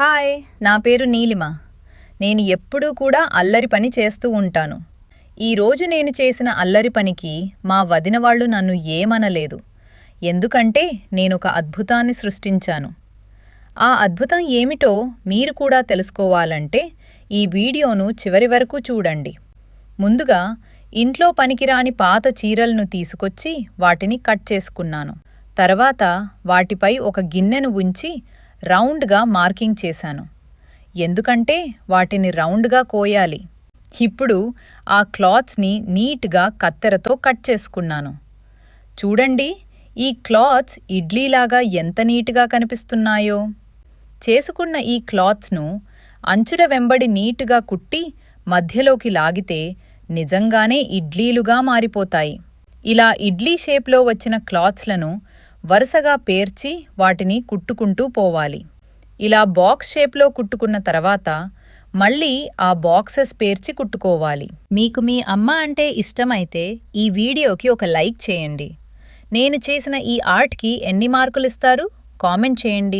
Hi, నా పేరు నీలిమ. నేను ఎప్పుడూ కూడా అల్లరి పని చేస్తూ ఉంటాను. ఈరోజు నేను చేసిన అల్లరి పనికి మా వదిన వాళ్ళు నన్ను ఏమనలేదు. ఎందుకంటే నేనొక అద్భుతాన్ని సృష్టించాను. ఆ అద్భుతం ఏమిటో మీరు కూడా తెలుసుకోవాలంటే ఈ వీడియోను చివరి వరకు చూడండి. ముందుగా ఇంట్లో పనికిరాని పాత చీరలను తీసుకొచ్చి వాటిని కట్ చేసుకున్నాను. తర్వాత వాటిపై ఒక గిన్నెను ఉంచి రౌండ్గా మార్కింగ్ చేశాను. ఎందుకంటే వాటిని రౌండ్గా కోయాలి. ఇప్పుడు ఆ క్లాత్స్ని నీట్గా కత్తెరతో కట్ చేసుకున్నాను. చూడండి, ఈ క్లాత్స్ ఇడ్లీలాగా ఎంత నీట్గా కనిపిస్తున్నాయో. చేసుకున్న ఈ క్లాత్స్ను అంచుల వెంబడి నీట్గా కుట్టి మధ్యలోకి లాగితే నిజంగానే ఇడ్లీలుగా మారిపోతాయి. ఇలా ఇడ్లీ షేప్లో వచ్చిన క్లాత్స్లను వరుసగా పేర్చి వాటిని కుట్టుకుంటూ పోవాలి. ఇలా బాక్స్ షేప్లో కుట్టుకున్న తర్వాత మళ్ళీ ఆ బాక్సెస్ పేర్చి కుట్టుకోవాలి. మీకు మీ అమ్మ అంటే ఇష్టమైతే ఈ వీడియోకి ఒక లైక్ చేయండి. నేను చేసిన ఈ ఆర్ట్కి ఎన్ని మార్కులు ఇస్తారు కామెంట్ చేయండి.